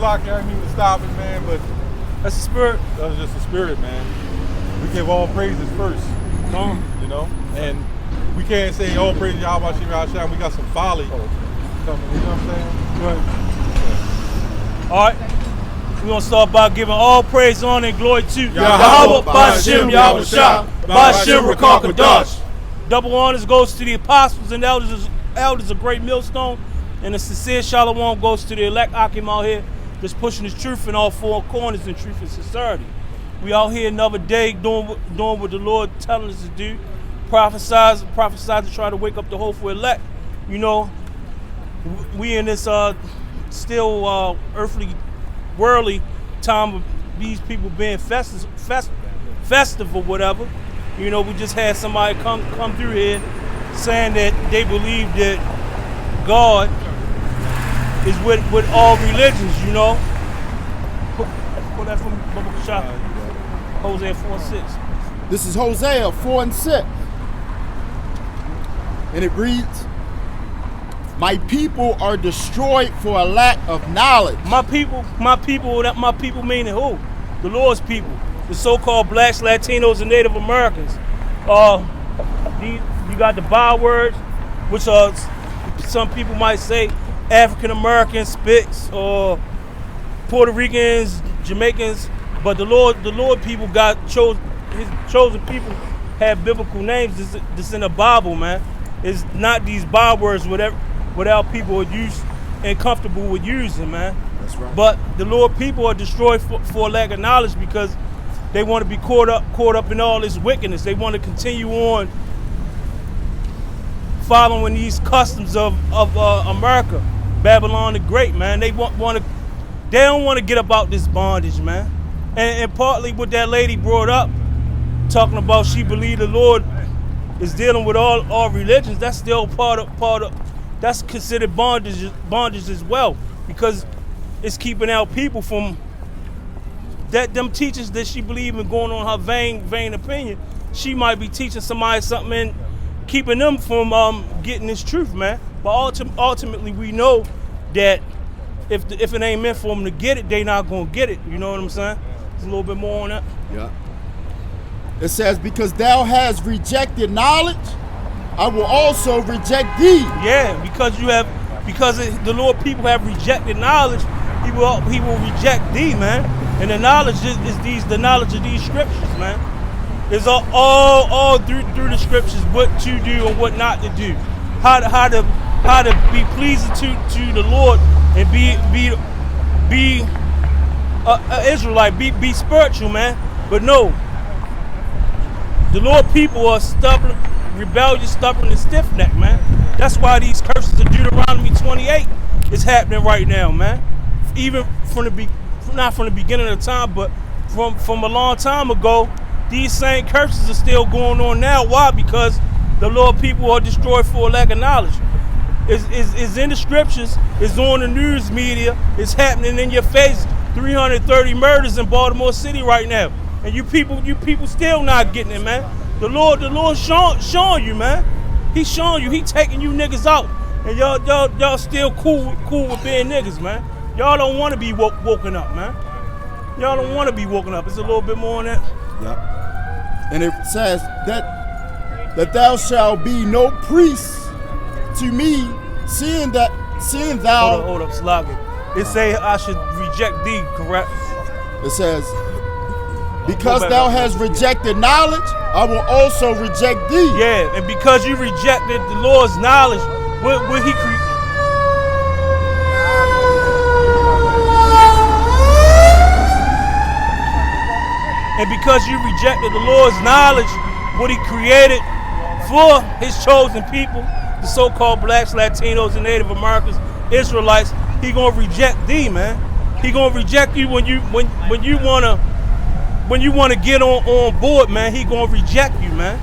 Salaki, I didn't mean to stop it, man, but That's the spirit. that was just the spirit, man. We give all praises first, you know? And we can't say all praise Yahweh Shem Yahshua. We got some folly coming, you know what I'm saying? Right. All right. We're going to start by giving all praise, honor, and glory to Yahweh, Ba'ashem, Yahweh Yahushua, Ba'ashem, Ba'ashem, Rakakadash. Double honors goes to the apostles and elders of Great Millstone, and the sincere shalom goes to the elect Akim out here, just pushing the truth in all four corners in truth and sincerity. We out here another day doing what the Lord telling us to do, prophesize to try to wake up the hopeful elect. You know, we in this still earthly, worldly time of these people being festive or whatever. You know, we just had somebody come through here saying that they believe that God is with all religions, you know. Pull that from Bubba Shop. Hosea 4:6. This is Hosea 4:6. And it reads, "My people are destroyed for a lack of knowledge." My people meaning who? The Lord's people. The so-called blacks, Latinos, and Native Americans. You got the bywords, which are, some people might say, African Americans, Spits, or Puerto Ricans, Jamaicans, but the Lord people his chosen people have biblical names. This in the Bible, man. It's not these bywords without people are used and comfortable with using, man. That's right. But the Lord people are destroyed for lack of knowledge because they want to be caught up in all this wickedness. They want to continue on following these customs of America, Babylon the Great, man. They don't want to get about this bondage, man. And partly what that lady brought up, talking about she believed the Lord is dealing with all religions. That's still part of that's considered bondage as well, because it's keeping out people from them teachers that she believe in going on her vain opinion. She might be teaching somebody something and keeping them from getting this truth, man. But ultimately, we know that if it ain't meant for them to get it, they not gonna get it. You know what I'm saying? There's a little bit more on that. Yeah. It says, "Because thou hast rejected knowledge, I will also reject thee." Yeah, because the Lord people have rejected knowledge, He will reject thee, man. And the knowledge is the knowledge of these scriptures, man. It's all through the scriptures what to do and what not to do, how to be pleasing to the Lord and be an Israelite, be spiritual, man. But no, the Lord people are stubborn, rebellious, stubborn, and stiff-necked, man. That's why these curses of Deuteronomy 28 is happening right now, man. Even not from the beginning of time, but from a long time ago, these same curses are still going on now. Why? Because the Lord people are destroyed for a lack of knowledge. It's in the scriptures, it's on the news media, it's happening in your face. 330 murders in Baltimore City right now. And you people still not getting it, man. The Lord showing you, man. He's showing you, he taking you niggas out. And y'all still cool with being niggas, man. Y'all don't want to be woken up, man. Y'all don't want to be woken up. It's a little bit more on that. Yeah. And it says that thou shalt be no priest to me, seeing thou. Hold up, Sloggy. It say I should reject thee, correct? It says, "Because thou hast rejected knowledge, I will also reject thee." Yeah, and because you rejected the Lord's knowledge, what He created. And because you rejected the Lord's knowledge, what He created for His chosen people, the so-called blacks, Latinos, and Native Americans, Israelites, He gonna reject thee, man. He gonna reject you when you wanna get on board, man. He gonna reject you, man.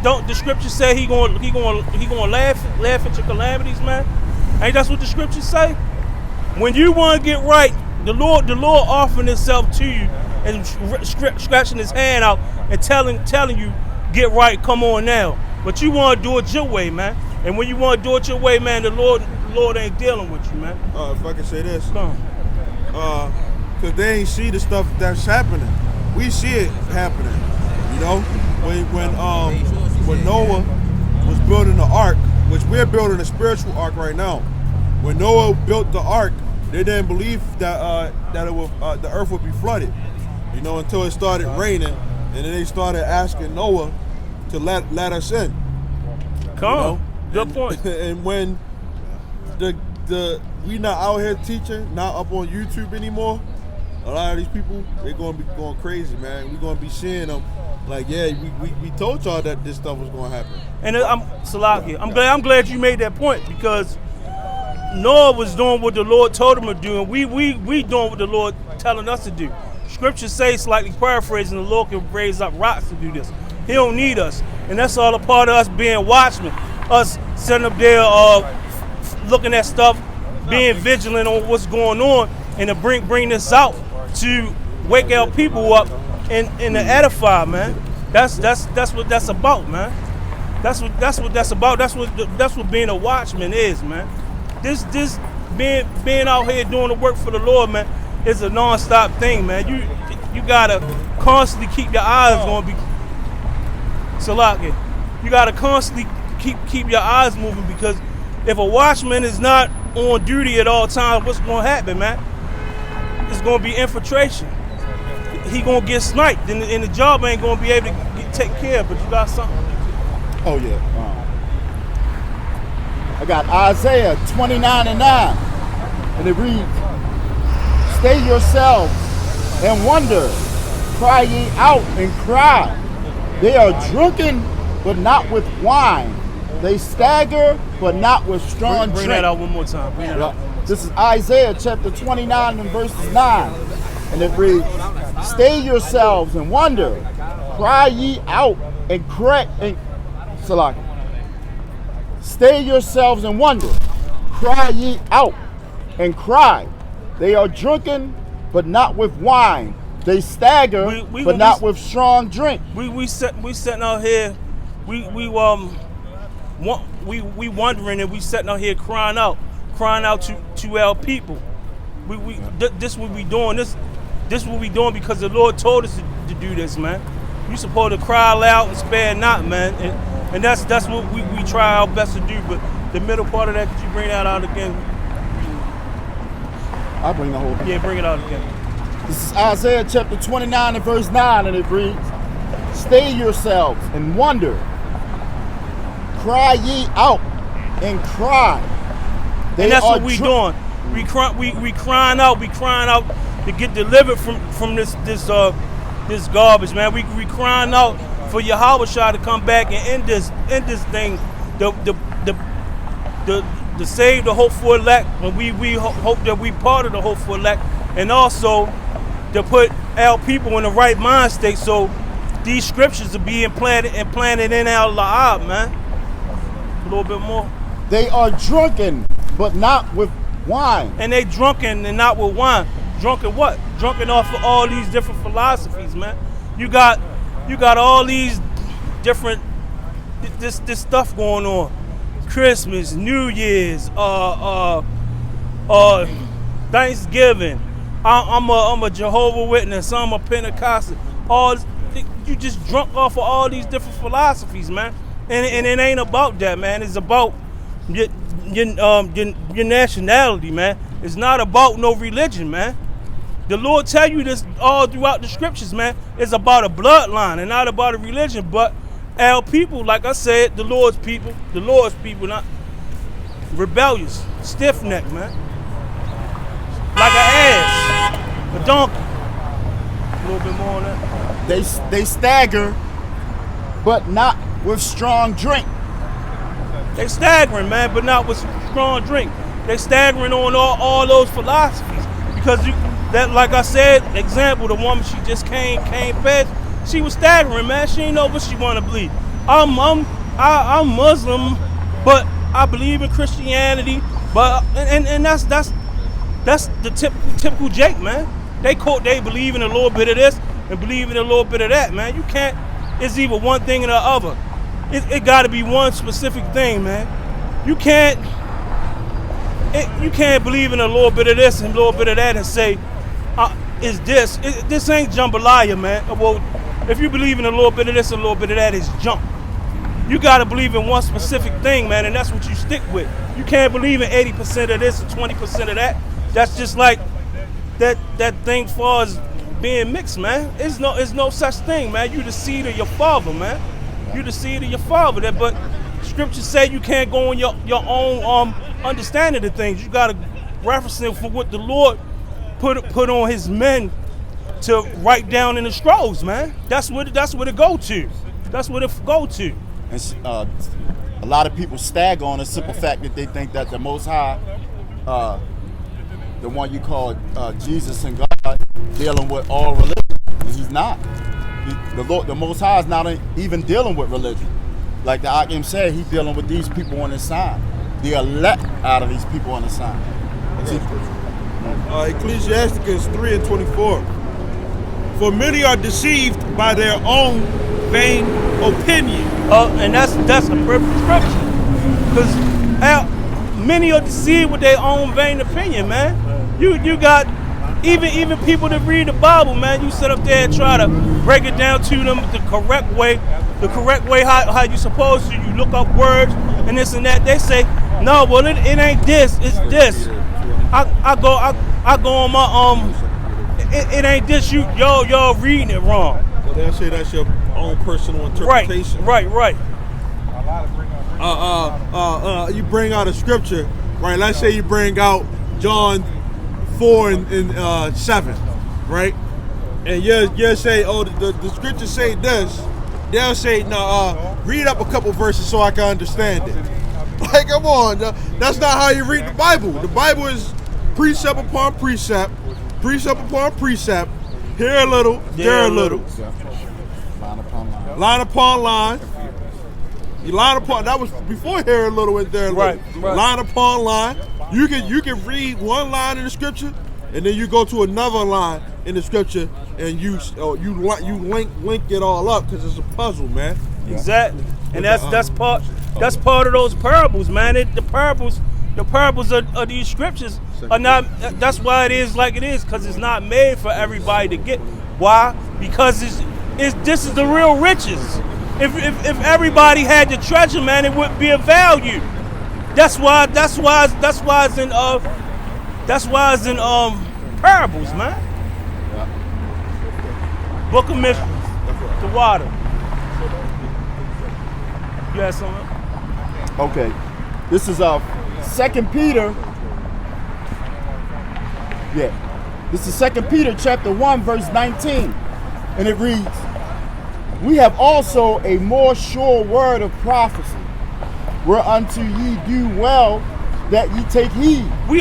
Don't the scriptures say he gonna laugh at your calamities, man? Ain't that's what the scriptures say? When you wanna get right, the Lord offering Himself to you and scratching His hand out and telling you, get right, come on now. But you want to do it your way, man. And when you want to do it your way, man, the Lord ain't dealing with you, man. If I can say this, Cause they ain't see the stuff that's happening. We see it happening. You know, when Noah was building the ark, which we're building a spiritual ark right now. When Noah built the ark, they didn't believe that the earth would be flooded. You know, until it started raining, and then they started asking Noah to let us in. Good point. And when we not out here teaching, not up on YouTube anymore, a lot of these people, they're gonna be going crazy, man. We're gonna be seeing them like, yeah, we told y'all that this stuff was gonna happen. And Salaki, I'm glad you made that point, because Noah was doing what the Lord told him to do, and we doing what the Lord telling us to do. Scripture says, slightly paraphrasing, the Lord can raise up rocks to do this. He don't need us, and that's all a part of us being watchmen, us sitting up there looking at stuff, being vigilant on what's going on, and to bring this out to wake our people up and to edify, man. That's what that's about, man. That's what that's about. That's what being a watchman is, man. This being out here doing the work for the Lord, man, is a non-stop thing, man. You gotta constantly keep your eyes on Salaki. You gotta constantly keep your eyes moving, because if a watchman is not on duty at all times, what's gonna happen, man? It's gonna be infiltration. He gonna get sniped, and the job ain't gonna be able to take care of. But you got something? Oh yeah. I got Isaiah 29:9, and it reads, "Stay yourselves and wonder, cry ye out and cry. They are drunken, but not with wine. They stagger, but not with strong Bring drink." that out one more time. Bring that out. This is Isaiah chapter 29 and verses 9, and it reads, "Stay yourselves and wonder, cry ye out and cry." Salaki. "Stay yourselves and wonder, cry ye out and cry. They are drunken, but not with wine. They stagger, but not with strong drink." We sitting out here, we wondering, and we sitting out here crying out to our people. This what we doing. This what we doing because the Lord told us to do this, man. You supposed to cry loud and spare not, man. And that's what we try our best to do. But the middle part of that, could you bring that out again? I'll bring the whole thing. Yeah, bring it out again. This is Isaiah chapter 29 and verse 9, and it reads, "Stay yourselves and wonder, cry ye out and cry." And that's what we doing. We crying out to get delivered from this garbage, man. We crying out for Yahweh to come back and end this thing, to save the hopeful elect, and we hope that we part of the hopeful elect, and also to put our people in the right mind state, so these scriptures are being planted in our la'ab, man. A little bit more. "They are drunken, but not with wine." And they drunken and not with wine. Drunken what? Drunken off of all these different philosophies, man. You got all these different this stuff going on. Christmas, New Year's, Thanksgiving. I'm a Jehovah's Witness. I'm a Pentecostal. You just drunk off of all these different philosophies, man. And it ain't about that, man. It's about your nationality, man. It's not about no religion, man. The Lord tell you this all throughout the scriptures, man. It's about a bloodline and not about a religion. But our people, like I said, the Lord's people, not rebellious, stiff-necked, man. Like an ass, a donkey. A little bit more on that. They stagger, but not with strong drink. They staggering, man, but not with strong drink. They staggering on all those philosophies, because that, like I said, example, the woman, she just came past, she was staggering, man. She didn't know what she want to believe. I'm Muslim, but I believe in Christianity. But and that's the typical Jake, man. They believe in a little bit of this and believe in a little bit of that, man. You can't. It's either one thing or the other. It got to be one specific thing, man. You can't you can't believe in a little bit of this and a little bit of that and say, is this? This ain't jambalaya, man. Well, if you believe in a little bit of this and a little bit of that, it's junk. You gotta believe in one specific thing, man, and that's what you stick with. You can't believe in 80% of this and 20% of that. That's just like that thing far as being mixed, man. It's no such thing, man. You the seed of your father, man. You the seed of your father. But scriptures say you can't go on your own understanding of things. You gotta reference it for what the Lord put on his men to write down in the scrolls, man. That's what it go to. That's what it go to. And a lot of people stagger on the simple fact that they think that the Most High, the one you call Jesus and God, dealing with all religion. And he's not. The Most High is not even dealing with religion. Like the Akim said, he's dealing with these people on his side. The elect out of these people on his side. Ecclesiasticus 3:24. For many are deceived by their own vain opinion. And that's a perfect scripture. Because many are deceived with their own vain opinion, man. You got even people that read the Bible, man. You sit up there and try to break it down to them the correct way how you supposed to. You look up words and this and that. They say, no, well it ain't this, it's this. I go on my it ain't this. Y'all reading it wrong. Well, they'll say that's your own personal interpretation. Right. You bring out a scripture, right? Let's say you bring out John 4 and 7, right? And you say, oh, the scriptures say this. They'll say, no, read up a couple verses so I can understand it. Like, come on, that's not how you read the Bible. The Bible is precept upon precept upon precept. Here a little, there a little. Line upon line. You line upon, that was before here a little and there a little. Right. Line upon line. You can read one line in the scripture, and then you go to another line in the scripture, and you link it all up because it's a puzzle, man. Exactly, and that's part of those parables, man. The parables of these scriptures are not. That's why it is like it is, because it's not made for everybody to get. Why? Because this is the real riches. If everybody had the treasure, man, it wouldn't be of value. That's why it's in parables, man. Book of Mysteries, the water. You had something else? Okay. This is 2 Peter. Yeah. This is 2 Peter chapter 1, verse 19. And it reads, we have also a more sure word of prophecy, whereunto ye do well that ye take heed. We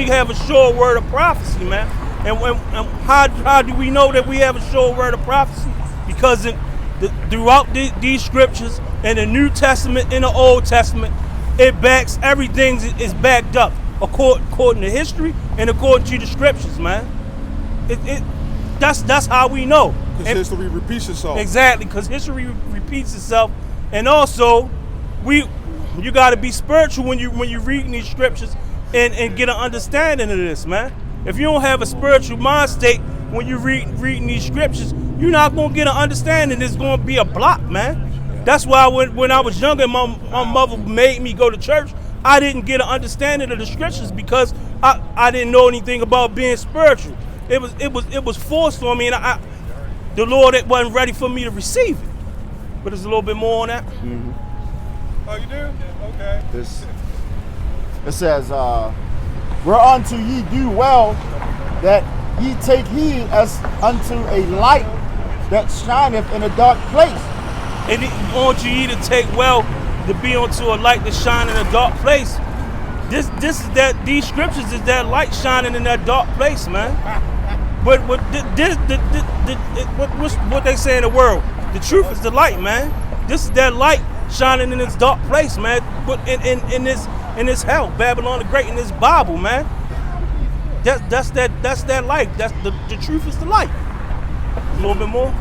have a sure word of prophecy, man. And how do we know that we have a sure word of prophecy? Because throughout these scriptures, in the New Testament, in the Old Testament, it backs, everything is backed up according to history and according to the scriptures, man. That's how we know. Because history repeats itself. Exactly, because history repeats itself, and also you got to be spiritual when you reading these scriptures and get an understanding of this, man. If you don't have a spiritual mind state when you reading these scriptures, you're not gonna get an understanding. It's gonna be a block, man. That's why when I was younger, my mother made me go to church. I didn't get an understanding of the scriptures because I didn't know anything about being spiritual. It was forced on me, and the Lord wasn't ready for me to receive it. But there's a little bit more on that. Mm-hmm. Oh, you do? Okay. It says, whereunto ye do well that ye take heed as unto a light that shineth in a dark place. And it wants you to take well to be onto a light that shine in a dark place. These scriptures is that light shining in that dark place, man. But what they say in the world, the truth is the light, man. This is that light shining in this dark place, man. But in this hell, Babylon the Great, in this Bible, man. That's that light. That's the truth is the light. A little bit more.